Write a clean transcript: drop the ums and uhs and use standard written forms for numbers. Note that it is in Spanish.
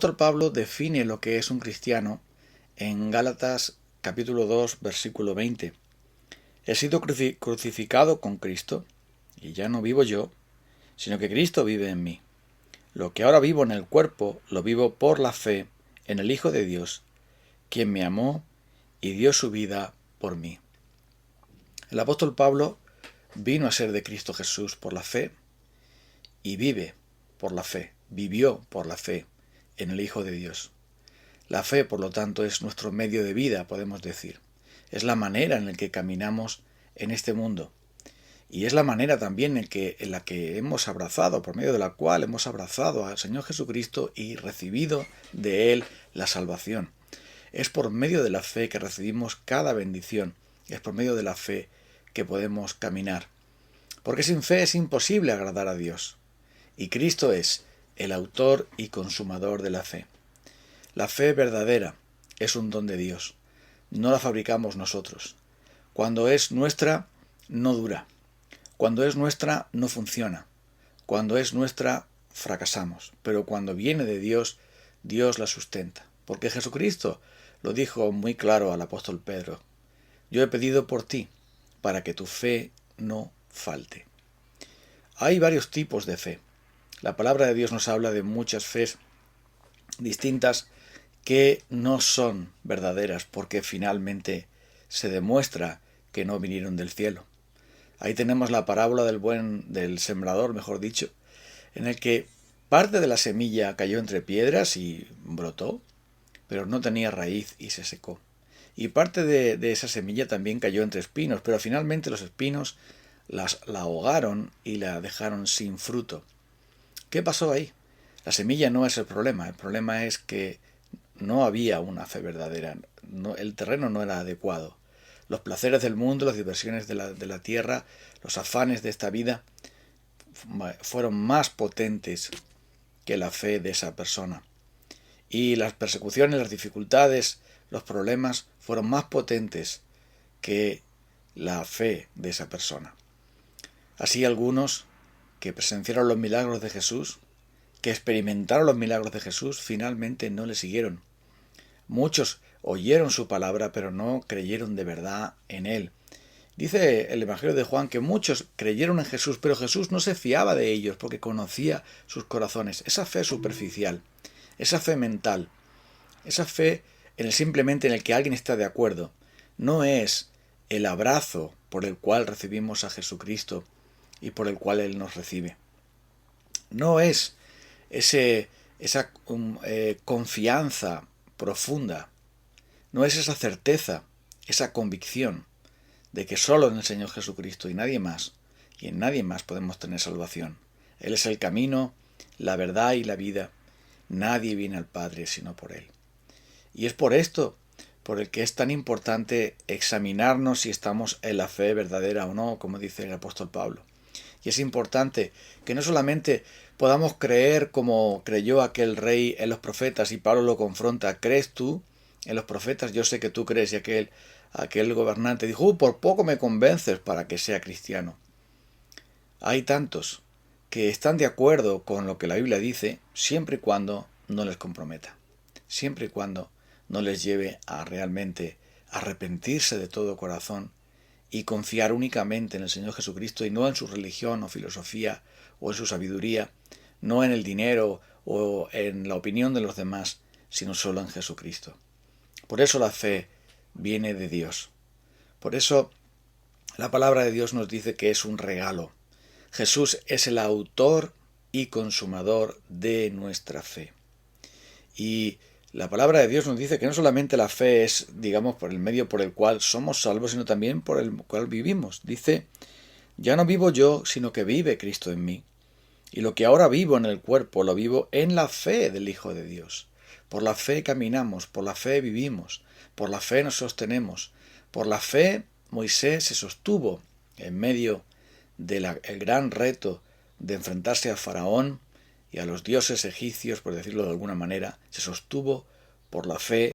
apóstol Pablo define lo que es un cristiano en Gálatas capítulo 2, versículo 20. He sido crucificado con Cristo, y ya no vivo yo, sino que Cristo vive en mí. Lo que ahora vivo en el cuerpo, lo vivo por la fe en el Hijo de Dios, quien me amó y dio su vida por mí. El apóstol Pablo vino a ser de Cristo Jesús por la fe y vive por la fe, vivió por la fe en el Hijo de Dios. La fe, por lo tanto, es nuestro medio de vida, podemos decir. Es la manera en la que caminamos en este mundo. Y es la manera también en la que hemos abrazado, por medio de la cual hemos abrazado al Señor Jesucristo y recibido de Él la salvación. Es por medio de la fe que recibimos cada bendición. Es por medio de la fe que podemos caminar. Porque sin fe es imposible agradar a Dios. Y Cristo es el autor y consumador de la fe. La fe verdadera es un don de Dios. No la fabricamos nosotros. Cuando es nuestra, no dura. Cuando es nuestra, no funciona. Cuando es nuestra, fracasamos. Pero cuando viene de Dios, Dios la sustenta. Porque Jesucristo lo dijo muy claro al apóstol Pedro. Yo he pedido por ti, para que tu fe no falte. Hay varios tipos de fe. La palabra de Dios nos habla de muchas fes distintas que no son verdaderas porque finalmente se demuestra que no vinieron del cielo. Ahí tenemos la parábola del sembrador, mejor dicho, en el que parte de la semilla cayó entre piedras y brotó, pero no tenía raíz y se secó. Y parte de esa semilla también cayó entre espinos, pero finalmente los espinos la ahogaron y la dejaron sin fruto. ¿Qué pasó ahí? La semilla no es el problema es que no había una fe verdadera, el terreno no era adecuado. Los placeres del mundo, las diversiones de la tierra, los afanes de esta vida fueron más potentes que la fe de esa persona. Y las persecuciones, las dificultades, los problemas fueron más potentes que la fe de esa persona. Así algunos que presenciaron los milagros de Jesús, que experimentaron los milagros de Jesús, finalmente no le siguieron. Muchos oyeron su palabra, pero no creyeron de verdad en él. Dice el Evangelio de Juan que muchos creyeron en Jesús, pero Jesús no se fiaba de ellos porque conocía sus corazones. Esa fe superficial, esa fe mental, esa fe simplemente en el que alguien está de acuerdo, no es el abrazo por el cual recibimos a Jesucristo y por el cual Él nos recibe. No es esa confianza profunda, no es esa certeza, esa convicción de que solo en el Señor Jesucristo y nadie más, y en nadie más podemos tener salvación. Él es el camino, la verdad y la vida. Nadie viene al Padre sino por Él. Y es por esto por el que es tan importante examinarnos si estamos en la fe verdadera o no, como dice el apóstol Pablo. Y es importante que no solamente podamos creer como creyó aquel rey en los profetas, y Pablo lo confronta, ¿crees tú en los profetas? Yo sé que tú crees. Y aquel gobernante dijo, por poco me convences para que sea cristiano. Hay tantos que están de acuerdo con lo que la Biblia dice, siempre y cuando no les comprometa, siempre y cuando no les lleve a realmente arrepentirse de todo corazón y confiar únicamente en el Señor Jesucristo y no en su religión o filosofía o en su sabiduría, no en el dinero o en la opinión de los demás, sino solo en Jesucristo. Por eso la fe viene de Dios. Por eso la palabra de Dios nos dice que es un regalo. Jesús es el autor y consumador de nuestra fe. Y la palabra de Dios nos dice que no solamente la fe es, digamos, por el medio por el cual somos salvos, sino también por el cual vivimos. Dice, ya no vivo yo, sino que vive Cristo en mí. Y lo que ahora vivo en el cuerpo, lo vivo en la fe del Hijo de Dios. Por la fe caminamos, por la fe vivimos, por la fe nos sostenemos. Por la fe Moisés se sostuvo en medio del gran reto de enfrentarse a Faraón y a los dioses egipcios, por decirlo de alguna manera, se sostuvo por la fe